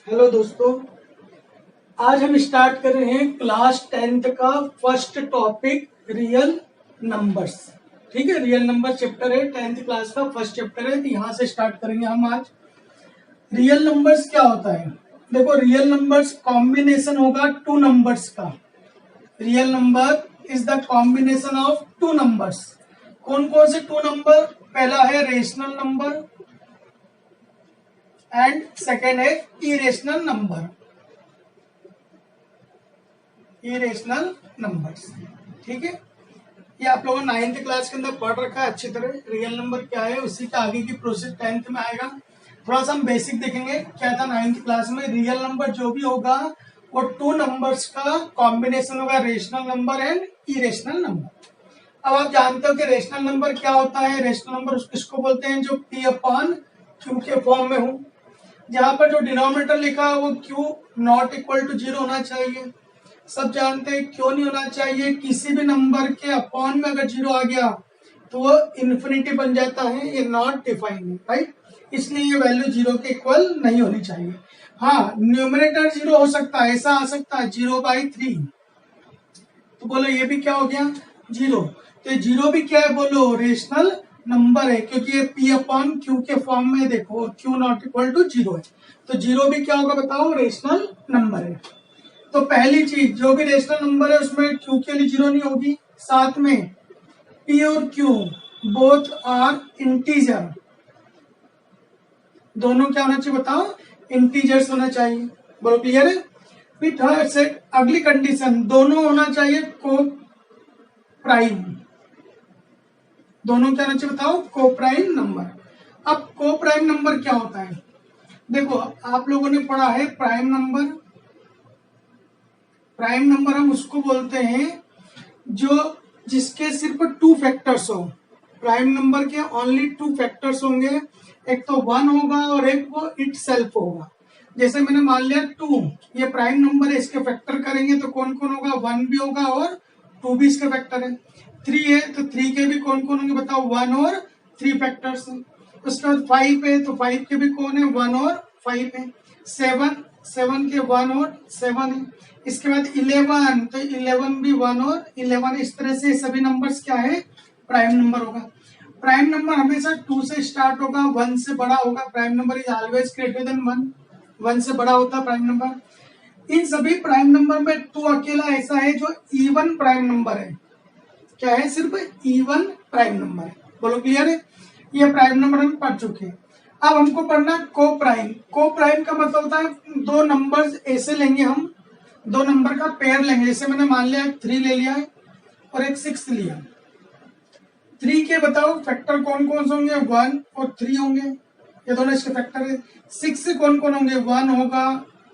Hello दोस्तों, आज हम स्टार्ट कर रहे हैं क्लास 10th का फर्स्ट टॉपिक रियल नंबर्स। ठीक है, रियल नंबर चैप्टर है, 10th क्लास का फर्स्ट चैप्टर है। तो यहाँ से स्टार्ट करेंगे हम आज। रियल नंबर्स क्या होता है? देखो, रियल नंबर्स कॉम्बिनेशन होगा टू नंबर्स का। Real number is the combination of two numbers. कौन कौन से टू नंबर? पहला है रेशनल नंबर एंड सेकेंड है इरेशनल नंबर। इरेशनल नंबर्स, ठीक है। ये आप लोगों ने 9th क्लास के अंदर पढ़ रखा है अच्छी तरह। रियल नंबर क्या है, उसी का आगे की प्रोसेस 10th में आएगा। थोड़ा सा हम बेसिक देखेंगे क्या था 9th क्लास में। रियल नंबर जो भी होगा वो टू नंबर्स का कॉम्बिनेशन होगा, rational number and irrational number. अब आप जानते हो कि रेशनल नंबर क्या होता है। रेशनल नंबर किसको बोलते हैं? जो P अपॉन Q के फॉर्म में हो, जहां पर जो डिनोमिनेटर लिखा है वो Q नॉट इक्वल टू 0 होना चाहिए। सब जानते हैं क्यों नहीं होना चाहिए। किसी भी नंबर के अपॉन में अगर 0 आ गया तो वो इन्फिनिटी बन जाता है, ये नॉट डिफाइंड है, राइट। इसलिए ये वैल्यू 0 के इक्वल नहीं होनी चाहिए। हाँ, न्यूमरेटर 0 हो सकता है, ऐसा आ सकता है 0/3। तो बोलो ये भी क्या हो गया? 0। तो 0 भी क्या है? बोलो रेशनल नंबर है, क्योंकि ये P अपॉन Q के फॉर्म में देखो Q नॉट इक्वल टू 0 है। तो 0 भी क्या होगा बताओ? रेशनल नंबर है। तो पहली चीज, जो भी रेशनल नंबर है उसमें Q के लिए 0 नहीं होगी। साथ में P और Q बोथ आर इंटीजर। दोनों क्या होना चाहिए बताओ? इंटीजर्स होना चाहिए। बोलो क्लियर है? फिर थर्ड से अगली कंडीशन, दोनों होना चाहिए को प्राइम। दोनों क्या होना चाहिए बताओ? को प्राइम नंबर। अब को प्राइम नंबर क्या होता है? देखो, आप लोगों ने पढ़ा है प्राइम नंबर। प्राइम नंबर हम उसको बोलते हैं जो जिसके सिर्फ टू फैक्टर्स हो। प्राइम नंबर के ओनली टू फैक्टर्स होंगे, एक तो 1 होगा और एक वो इटसेल्फ होगा। जैसे मैंने मान लिया 2, ये प्राइम नंबर है, इसके फैक्टर करेंगे तो कौन कौन होगा? 1 भी होगा और 2 भी इसके फैक्टर है। 3 है तो 3 के भी कौन कौन होंगे बताओ? 1 और 3 फैक्टर्स हैं। उसके बाद 5 है तो 5 के भी कौन है? 1 और 5 है। 7 के 1 और 7 है। इसके बाद 11, तो 11 भी 1 और 11। इस तरह से सभी नंबर्स क्या है? प्राइम नंबर होगा। प्राइम नंबर हमेशा 2 से स्टार्ट होगा, 1 से बड़ा होगा। Prime number is always greater than 1। 1 से बड़ा होता है प्राइम नंबर। इन सभी प्राइम नंबर में 2 अकेला ऐसा है जो इवन प्राइम नंबर है। क्या है? सिर्फ इवन प्राइम नंबर है। बोलो क्लियर है? ये प्राइम नंबर हम पढ़ चुके हैं। अब हमको पढ़ना को प्राइम। को प्राइम का मतलब होता है दो नंबर्स ऐसे लेंगे हम, दो नंबर का पेयर लेंगे। जैसे मैंने मान लिया 3 ले लिया है और एक 6 लिया। 3 के बताओ फैक्टर कौन कौन से होंगे? 1 और 3 होंगे, ये दोनों इसके फैक्टर है। 6 से कौन कौन होंगे? 1 होगा,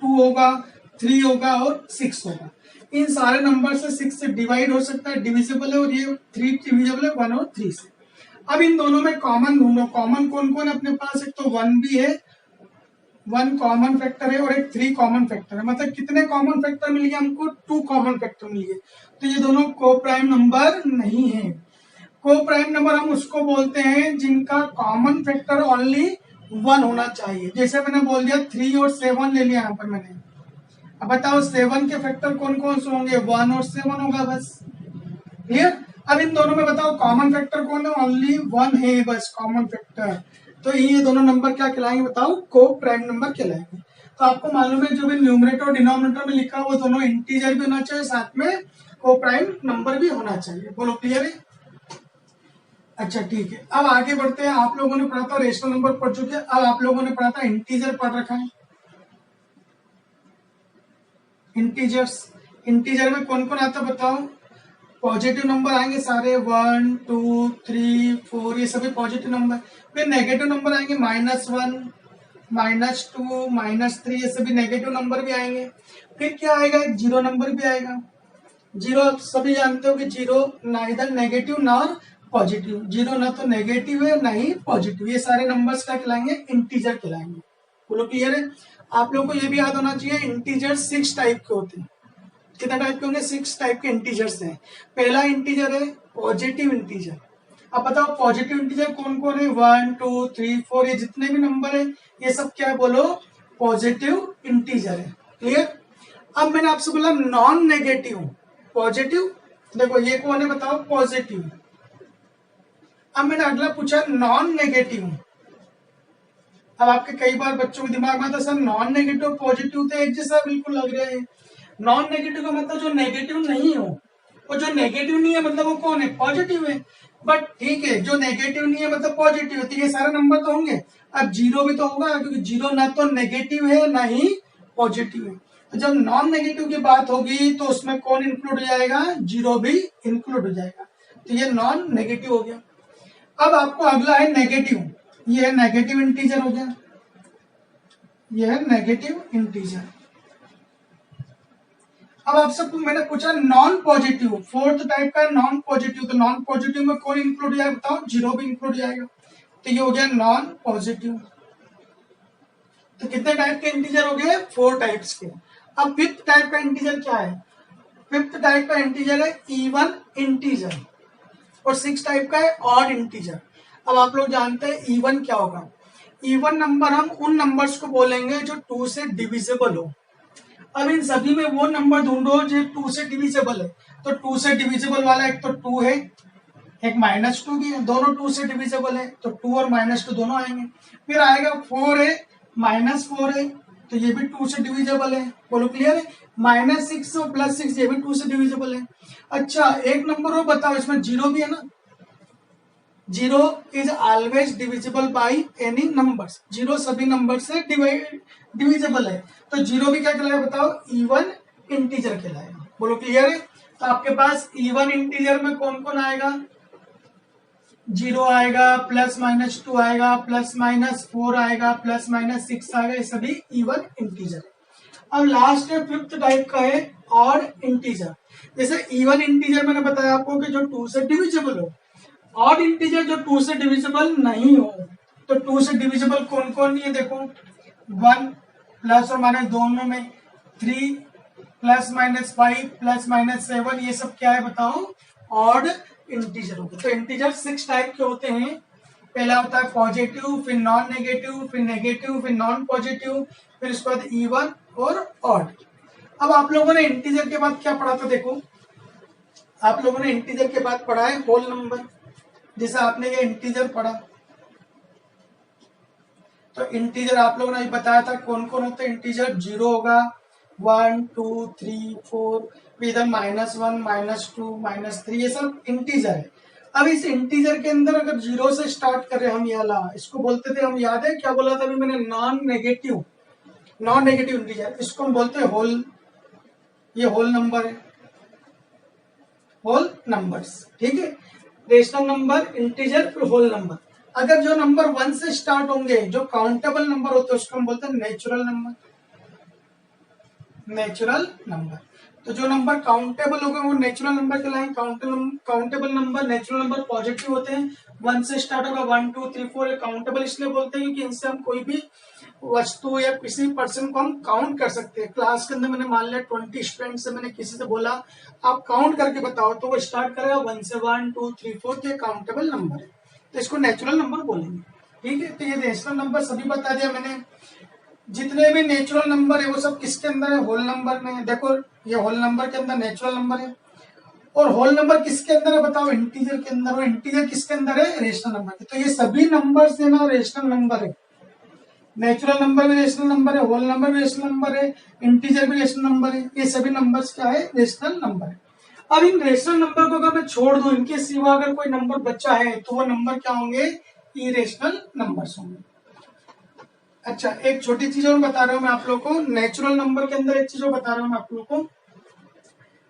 2 होगा, 3 होगा और 6 होगा। इन सारे नंबर से 6 से डिवाइड हो सकता है, डिविजिबल है, और ये 3 डिविजिबल है 1 और 3 से। अब इन दोनों में कॉमन ढूंढो। कॉमन कौन कौन है अपने पास? एक तो 1 भी है, 1 कॉमन फैक्टर है, और एक 3 कॉमन फैक्टर है। मतलब कितने कॉमन फैक्टर मिल गए हमको? 2 कॉमन फैक्टर मिल गए। तो ये दोनों को प्राइम नंबर नहीं है। को प्राइम नंबर हम उसको बोलते हैं जिनका कॉमन फैक्टर ओनली 1 होना चाहिए। जैसे मैंने बोल दिया 3 और 7 ले लिया यहाँ पर मैंने। अब बताओ 7 के फैक्टर कौन कौन से होंगे? 1 और 7 होगा, बस। क्लियर? अब इन दोनों में बताओ कॉमन फैक्टर कौन है? ओनली 1 है बस कॉमन फैक्टर। तो ये दोनों नंबर क्या कहलाएंगे बताओ? को प्राइम नंबर कहलाएंगे। तो आपको मालूम है जो भी न्यूमरेटर और डिनोमिनेटर में लिखा वो दोनों इंटीजर भी होना चाहिए, साथ में को प्राइम नंबर भी होना चाहिए। बोलो क्लियर है? अच्छा ठीक है, अब आगे बढ़ते हैं। आप लोगों ने पढ़ा था रेशनल नंबर पढ़ चुके हैं, अब आप लोगों ने पढ़ा था इंटीजर पढ़ रखा है। इंटीजर्स, इंटीजर में कौन कौन आता बताओ? पॉजिटिव नंबर आएंगे सारे, 1 2 3 4, ये सभी पॉजिटिव नंबर। फिर नेगेटिव नंबर आएंगे, -1 -2 -3, ये सभी नेगेटिव नंबर भी आएंगे। फिर क्या आएगा? एक जीरो नंबर भी आएगा। जीरो आप सभी जानते हो कि जीरो ना इधर नेगेटिव ना पॉजिटिव। जीरो ना तो नेगेटिव है ना ही पॉजिटिव। ये सारे नंबर्स क्या कहलाएंगे? इंटीजर कहलाएंगे। बोलो क्लियर है? आप लोगों को ये भी याद होना चाहिए इंटीजर 6 टाइप के होते हैं। कितने टाइप के होंगे? 6 टाइप के इंटीजर्स हैं। पहला इंटीजर है पॉजिटिव इंटीजर। अब बताओ पॉजिटिव इंटीजर कौन कौन है? 1 2 3 4, ये जितने भी नंबर है ये सब क्या है? बोलो पॉजिटिव इंटीजर है। क्लियर? अब मैंने आपसे बोला नॉन नेगेटिव पॉजिटिव, देखो ये कौन है बताओ, पॉजिटिव। अब मैंने अगला पूछा नॉन नेगेटिव। अब आपके कई बार बच्चों के दिमाग में आता सर नॉन नेगेटिव पॉजिटिव तो एक जैसा बिल्कुल लग रहा है। नॉन नेगेटिव का मतलब जो नेगेटिव नहीं हो, और जो नेगेटिव नहीं है मतलब वो कौन है, पॉजिटिव है। बट ठीक है, जो नेगेटिव नहीं है मतलब पॉजिटिव है, तो ये सारे नंबर तो होंगे। अब जीरो भी तो होगा, क्योंकि जीरो ना तो नेगेटिव है ना ही पॉजिटिव है। तो जब नॉन नेगेटिव की बात होगी तो उसमें कौन इंक्लूड हो जाएगा, जीरो भी इंक्लूड हो जाएगा। तो ये नॉन नेगेटिव हो गया। अब आपको अगला है नेगेटिव, ये है नेगेटिव इंटीजर हो गया, ये है नेगेटिव इंटीजर। अब आपसे मैंने पूछा नॉन पॉजिटिव, फोर्थ टाइप का नॉन पॉजिटिव, तो नॉन पॉजिटिव में कौन इंक्लूड हो जाएगा बताओ, जीरो भी इंक्लूड हो जाएगा। तो ये हो गया नॉन पॉजिटिव। तो कितने टाइप के इंटीजर हो गए, 4 टाइप्स के। अब फिफ्थ टाइप का इंटीजर क्या है, फिफ्थ टाइप का इंटीजर है इवन इंटीजर, और 6 टाइप का है ऑड इंटीजर। अब आप लोग जानते हैं इवन क्या होगा, इवन नंबर हम उन नंबर्स को बोलेंगे जो 2 से डिविजिबल हो। अब इन सभी में वो नंबर ढूंढो जो 2 से डिविजिबल है। तो 2 से डिविजिबल वाला एक तो 2 है, एक -2 भी है, दोनों 2 से डिविजिबल है, तो 2 और -2 दोनों आएंगे। फिर आएगा 4 है, -4 है, तो ये भी 2 से डिविजिबल है। बोलो क्लियर है? -6 और +6 ये भी 2 से डिविजिबल है। अच्छा एक नंबर और बताओ, इसमें जीरो भी है ना, zero is always divisible by any numbers, zero सभी नंबर से डिविजिबल है। तो जीरो भी क्या कहलाएगा बताओ, इवन इंटीजर कहलाएगा। बोलो क्लियर है? तो आपके पास इवन इंटीजर में कौन कौन आएगा, जीरो आएगा, +-2 आएगा, +-4 आएगा, +-6 आएगा, ये सभी इवन इंटीजर। अब लास्ट है फिफ्थ टाइप का है ऑड इंटीजर। जैसे इवन इंटीजर मैंने बताया आपको कि जो 2 से डिविजिबल हो, ऑड इंटीजर जो 2 से डिविजिबल नहीं हो। तो 2 से डिविजिबल कौन कौन नहीं है देखो, 1 प्लस और माइनस दोनों में, 3 +-5 +-7, ये सब क्या है बताओ, ऑड इंटीजर होगा। तो इंटीजर 6 टाइप के होते हैं। पहला होता है पॉजिटिव, फिर नॉन नेगेटिव, फिर नेगेटिव, फिर नॉन पॉजिटिव, फिर उसके बाद इवन और ऑड। अब आप लोगों ने इंटीजर के बाद क्या पढ़ा था देखो, आप लोगों ने इंटीजर के बाद पढ़ा है होल नंबर। जैसे आपने ये इंटीजर पढ़ा, तो इंटीजर आप लोगों ने बताया था कौन कौन होते हैं इंटीजर, जीरो होगा, 1 2 3 4, इधर -1 -2 -3, ये सब इंटीजर है। अब इस इंटीजर के अंदर अगर जीरो से स्टार्ट कर रहे हैं हम, ये वाला इसको बोलते थे हम, याद है क्या बोला था अभी मैंने, नॉन नेगेटिव इंटीजर, इसको हम बोलते हैं होल, ये होल नंबर है, होल नंबर्स। ठीक है, रेशनल नंबर, इंटीजर, फिर होल नंबर। अगर जो नंबर 1 से स्टार्ट होंगे, जो काउंटेबल नंबर होते हैं, उसको हम बोलते हैं नेचुरल नंबर, नेचुरल नंबर। तो जो नंबर काउंटेबल होगा वो नेचुरल नंबर कहलाएंगे। Countable number, natural number positive होते हैं, 1 से स्टार्ट होगा, 1 2 3 4, ये काउंटेबल इसलिए बोलते हैं क्योंकि इनसे हम कोई भी वस्तु या किसी पर्सन को हम काउंट कर सकते हैं। क्लास के अंदर मैंने मान लिया 20 स्टूडेंट से मैंने किसी से बोला आप काउंट करके बताओ, तो वो स्टार्ट करेगा 1 से 1 2 3 4, तो ये काउंटेबल नंबर है, तो इसको नेचुरल नंबर बोलेंगे। ठीक है, तो ये नेचुरल नंबर सभी बता दिया मैंने। जितने भी नेचुरल नंबर है वो सब किसके अंदर है, होल नंबर में। देखो ये होल नंबर के अंदर नेचुरल नंबर है, और होल नंबर किसके अंदर है बताओ, इंटीजर के अंदर, और इंटीजर किसके अंदर है, रेशनल नंबर के। तो ये सभी नंबर से ना रेशनल नंबर है, नेचुरल नंबर भी रेशनल नंबर है, होल नंबर भी रेशनल नंबर है, इंटीजर भी रेशनल नंबर है, ये सभी नंबर्स क्या है, रेशनल नंबर है। अब इन रेशनल नंबर को अगर मैं छोड़ दूं, इनके सिवा अगर कोई नंबर बचा है तो वो नंबर क्या होंगे, इरेशनल नंबर्स होंगे। अच्छा एक छोटी चीज और बता रहा हूं मैं आप लोगों को, नेचुरल नंबर के अंदर एक चीज और बता रहा हूं मैं आप लोगों को,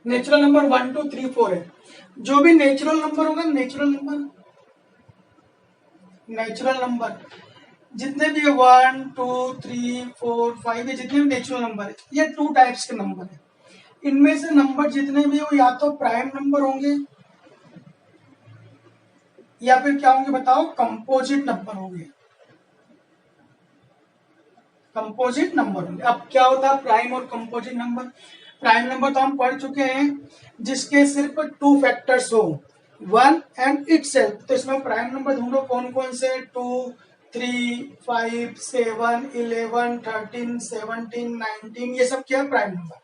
नेचुरल नंबर 1 2 3 4 है। जो भी नेचुरल नंबर होगा, नेचुरल नंबर जितने भी 1 2 3 4 5, ये जितने भी नेचुरल नंबर है, ये 2 टाइप्स के नंबर है। इनमें से नंबर जितने भी हो या तो प्राइम नंबर होंगे या फिर क्या होंगे बताओ, कंपोजिट नंबर होंगे, कंपोजिट नंबर होंगे। अब क्या होता है प्राइम और कंपोजिट नंबर, प्राइम नंबर तो हम पढ़ चुके हैं जिसके सिर्फ 2 फैक्टर्स हो, 1 एंड इटसेल्फ। तो इसमें प्राइम नंबर ढूंढो कौन कौन से, 2 3, 5, 7, 11, 13, 17, 19, ये सब क्या है? Prime number.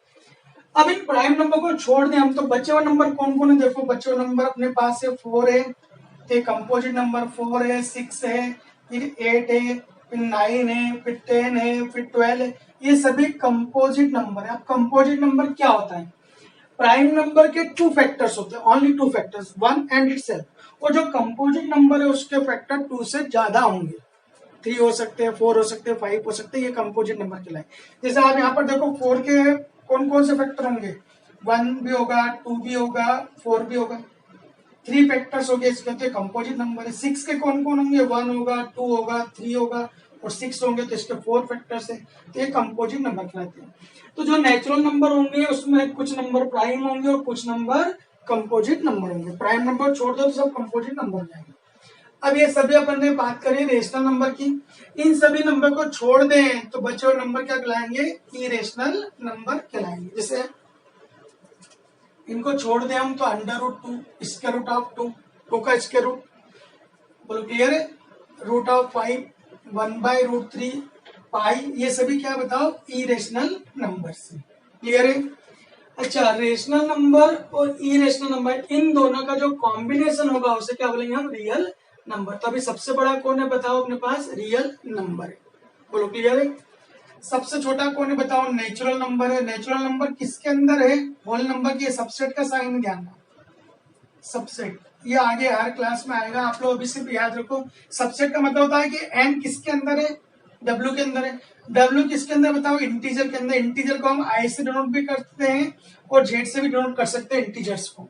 अब इन प्राइम नंबर को छोड़ दें हम, तो बचे हुए नंबर कौन कौन है? देखो बचे हुए नंबर अपने पास है 4 है, तो कंपोजिट नंबर 4 है, 6 है, फिर 8 है, फिर 9 है, फिर 10 है, फिर 12 है, ये सभी कंपोजिट नंबर है। अब कंपोजिट नंबर क्या होता है? प्राइम नंबर के 2 फैक्टर्स होते हैं, ओनली 2 फैक्टर्स, 1 एंड इटसेल्फ। और जो कंपोजिट नंबर है उसके फैक्टर 2 से ज्यादा होंगे, 3 हो सकते हैं, 4 हो सकते हैं, 5 हो सकते हैं, ये कंपोजिट नंबर कहलाए। जैसे आप यहाँ पर देखो 4 के कौन कौन से फैक्टर होंगे? 1 भी होगा, 2 भी होगा, 4 भी होगा, 3 फैक्टर्स हो गए, इसके तो कंपोजिट नंबर है। 6 के कौन कौन होंगे? 1 होगा, 2 होगा, 3 होगा और 6 होंगे, तो इसके 4 फैक्टर्स है, तो ये कंपोजिट नंबर कहलाते हैं। तो जो नेचुरल नंबर होंगे उसमें कुछ नंबर प्राइम होंगे और कुछ नंबर कंपोजिट नंबर होंगे। प्राइम नंबर छोड़ दो तो सब कंपोजिट नंबर हो जाएंगे। अब ये सभी अपन ने बात करी रेशनल नंबर की, इन सभी नंबर को छोड़ दें तो बचे हुए नंबर क्या कहलाएंगे? इरेशनल नंबर कहलाएंगे। जैसे इनको छोड़ दें हम तो √2, स्क्वायर रूट ऑफ 2, 2 का स्क्वायर रूट, बोलो क्लियर है? √5, 1/√3 पाई, ये सभी क्या बताओ? इरेशनल नंबर से। क्लियर है? अच्छा, रेशनल नंबर और इरेशनल नंबर इन दोनों का जो कॉम्बिनेशन होगा उसे क्या बोलेंगे हम? Real number. तो अभी सबसे बड़ा कौन है बताओ अपने पास? रियल नंबर है। बोलो क्लियर है? सबसे छोटा कौन है बताओ? नेचुरल नंबर है। नेचुरल नंबर किसके अंदर है? होल नंबर की सबसेट का साइन ध्यान रखो, सबसेट, ये आगे हर क्लास में आएगा, आप लोग अभी सिर्फ याद रखो। सबसेट का मतलब होता है कि एन किसके अंदर है? डब्ल्यू के अंदर है। डब्ल्यू किसके अंदर बताओ? इंटीजर के अंदर। इंटीजर को हम आई से डिनोट भी करते हैं और जेड से भी डिनोट कर सकते हैं इंटीजर्स को।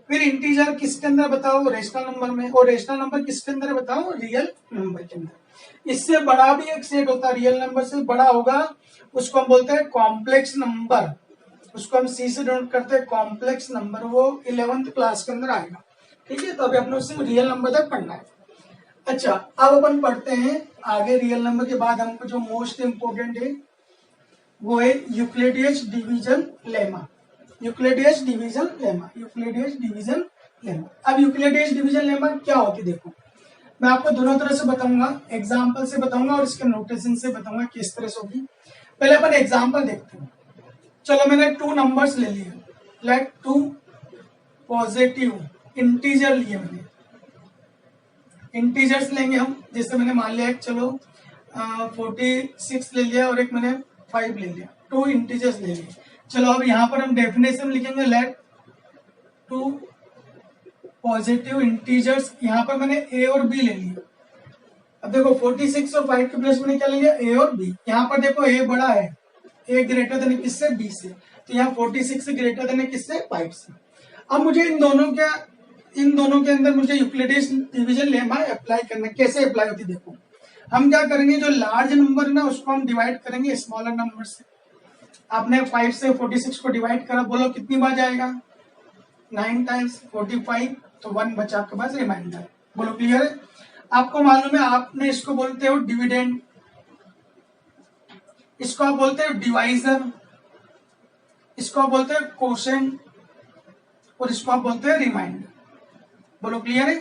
फिर इंटीजर किसके अंदर बताओ? रेशनल नंबर में। और रेशनल नंबर किसके अंदर बताओ? रियल नंबर के अंदर। इससे बड़ा भी एक सेट होता है, रियल नंबर से बड़ा होगा, उसको हम बोलते हैं कॉम्प्लेक्स नंबर, उसको हम सी से डिनोट करते हैं कॉम्प्लेक्स नंबर। वो 11th क्लास के अंदर आएगा। ठीक है, तो अभी अपने सिर्फ रियल नंबर तक पढ़ना है। अच्छा, अब अपन पढ़ते हैं आगे। रियल नंबर के बाद हमको जो मोस्ट इंपोर्टेंट है वो है Euclid's division lemma. Euclid's division lemma, Euclid's division lemma. अब यूक्लिडियस डिवीजन लेमा क्या होती है? देखो, मैं आपको दोनों तरह से बताऊंगा, एग्जाम्पल से बताऊंगा और इसके नोटेशन से बताऊंगा किस तरह से होगी। पहले अपन एग्जाम्पल देखते हैं। चलो, मैंने 2 नंबर्स ले लिए, लेट 2 पॉजिटिव इंटीजर लिए मैंने। इंटीजर्स लेंगे हम, जैसे मैंने मान लिया एक, चलो 46 ले लिया और एक मैंने 5 ले लिया, 2 इंटीजर्स ले लिए। चलो अब यहाँ पर हम डेफिनेशन लिखेंगे, लेट 2 पॉजिटिव इंटीजर्स। यहाँ पर मैंने ए और बी ले लिया। अब देखो 46 और 5 के प्लेस मैंने क्या ले लिया? ए और बी। यहाँ पर देखो ए बड़ा है, ए ग्रेटर देन किससे? बी से, तो यहाँ 46 से ग्रेटर देन किससे? 5 से। अब मुझे इन दोनों के अंदर मुझे यूक्लिडियस डिवीजन लेमा अप्लाई करना है। कैसे अप्लाई होती है? देखो, हम क्या करेंगे, जो लार्ज नंबर है ना उसको हम डिवाइड करेंगे स्मॉलर नंबर से। आपने 5 से 46 को डिवाइड करा, बोलो कितनी बार जाएगा? 9 टाइम्स 45, तो 1 बचा आपके पास रिमाइंडर। बोलो क्लियर है? आपको मालूम है, आपने इसको बोलते हो डिविडेंड, इसको आप बोलते हो डिवाइजर, इसको आप बोलते हैं कोशेंट और इसको आप बोलते हैं रिमाइंडर। बोलो क्लियर है?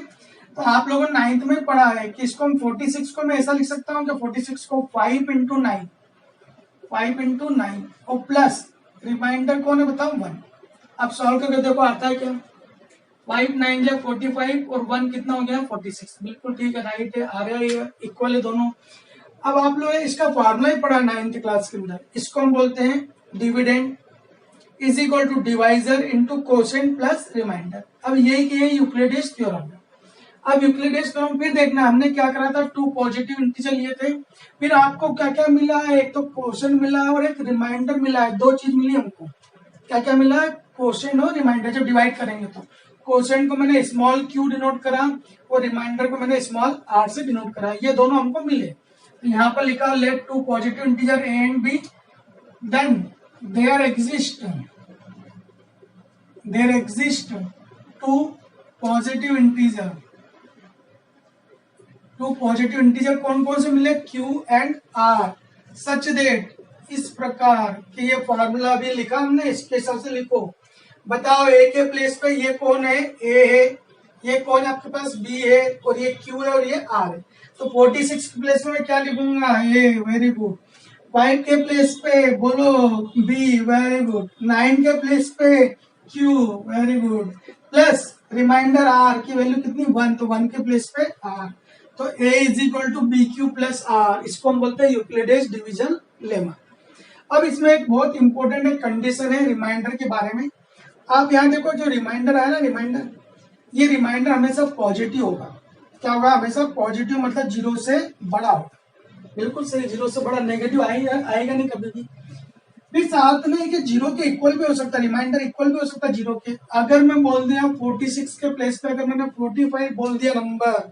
तो आप लोगों ने 9th में पढ़ा है कि इसको हम 46 को मैं ऐसा लिख सकता हूँ कि 46 को 5 इंटू 9, 5 इंटू 9 और प्लस रिमाइंडर कौन है बताओ? 1। अब सॉल्व करके देखो आता है क्या? 5 9 या 45 और 1 कितना हो गया? 46। बिल्कुल ठीक है, राइट है, आ रहा है, इक्वल है दोनों। अब आप लोगों ने इसका फॉर्मूला ही पढ़ा 9th क्लास के अंदर, इसको हम बोलते हैं dividend is equal to divisor into quotient plus remainder. अब यही कि यूक्लिडियस थ्योरम है। अब यूक्लिडियस थ्योरम फिर देखना, हमने क्या करा था? 2 पॉजिटिव इंटीजर लिए थे, फिर आपको क्या क्या मिला है? एक तो कोशेंट मिला है और एक रिमाइंडर मिला है। 2 चीज मिली हमको। क्या क्या मिला है? कोशेंट और रिमाइंडर। जब डिवाइड करेंगे तो कोशेंट को मैंने स्मॉल क्यू डिनोट करा और रिमाइंडर को मैंने स्मॉल आर से डिनोट करा, ये दोनों हमको मिले। यहाँ पर लिखा let 2 positive integer A and B, then there exist 2 positive integer. 2 positive integer कौन कौन से मिले? Q and R, such that, इस प्रकार कि ये फॉर्मूला भी लिखा हमने, इसके हिसाब से लिखो। बताओ ए के प्लेस पे ये कौन है? ए है, ये कौन है आपके पास? बी है, और ये Q है और ये R है। तो 46 के प्लेस में मैं क्या लिखूंगा, ए, वेरी गुड। 5 के प्लेस पे बोलो बी, वेरी गुड। 9 के प्लेस पे q, very good. Plus remainder r की वैल्यू कितनी, 1, तो 1 के प्लेस पे आर। तो a is equal to b q plus r, इसको हम बोलते हैं यूक्लिडेज डिवीजन लेमा। अब इसमें एक बहुत इंपॉर्टेंट एक कंडीशन है रिमाइंडर के बारे में। आप यहाँ देखो, जो रिमाइंडर आया ना, रिमाइंडर, ये रिमाइंडर हमेशा पॉजिटिव होगा। क्या होगा, हमेशा पॉजिटिव, मतलब 0 से बड़ा होगा। बिल्कुल सही, 0 से बड़ा। नेगेटिव आएगा नहीं कभी भी। फिर साथ में कि 0 के इक्वल भी हो सकता है, रिमाइंडर इक्वल भी हो सकता है 0 के। अगर मैं बोल दिया 46 के प्लेस पे अगर मैंने 45 बोल दिया नंबर,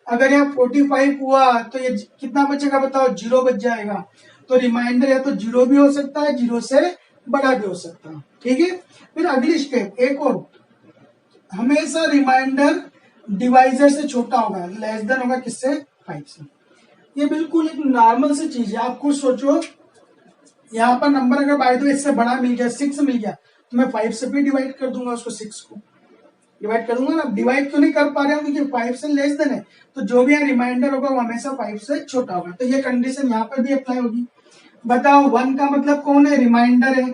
अगर यहाँ 45 हुआ तो ये कितना बचेगा बताओ, 0 बच जाएगा। तो रिमाइंडर या तो 0 भी हो सकता है, 0 से बड़ा भी हो सकता है। ठीक है। फिर अगली स्टेप एक और, हमेशा रिमाइंडर डिवाइजर से छोटा होगा, लेस देन होगा किससे, 5 से। ये बिल्कुल एक नॉर्मल सी चीज है। आप खुद सोचो, यहाँ पर नंबर अगर बाय द वे इससे बड़ा मिल गया, 6 मिल गया, तो मैं 5 से भी डिवाइड कर दूंगा, उसको 6 को डिवाइड कर दूंगा ना। डिवाइड क्यों नहीं कर पा रहा हूँ, क्योंकि 5 से लेस देन है, तो जो भी यहाँ रिमाइंडर होगा वो हमेशा 5 से छोटा होगा। तो ये कंडीशन यहाँ पर भी अप्लाई होगी। बताओ 1 का मतलब कौन है, रिमाइंडर है,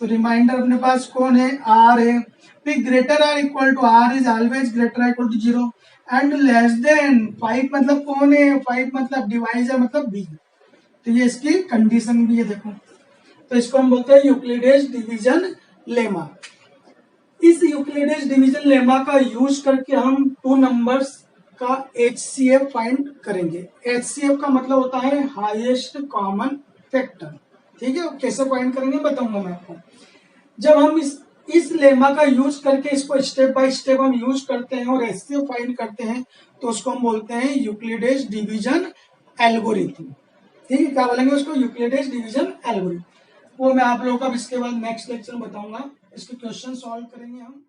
तो रिमाइंडर अपने पास कौन है, आर है। फिर greater or equal to R is always greater equal to 0 and less than 5 मतलब कौन है, 5 मतलब डिवाइजर मतलब बी। तो ये इसकी कंडीशन भी है, देखो। तो इसको हम बोलते हैं यूक्लिडेज डिवीजन लेमा। इस यूक्लिडेज डिवीजन लेमा का यूज करके हम 2 नंबर्स का HCF फाइंड करेंगे। HCF का मतलब होता है हाईएस्ट कॉमन फैक्टर। ठीक है, कैसे फाइंड करेंगे बताऊंगा मैं आपको। जब हम इस लेमा का यूज करके इसको स्टेप बाय स्टेप हम यूज करते हैं और HCF फाइंड करते हैं, तो उसको हम बोलते हैं यूक्लिडेज डिवीजन एल्गोरिथम। ठीक है, क्या बोलेंगे उसको, यूक्लिडेज डिवीजन एल्गोरिथम। वो मैं आप लोगों को अब इसके बाद नेक्स्ट लेक्चर में बताऊंगा। इसके क्वेश्चन सॉल्व करेंगे हम।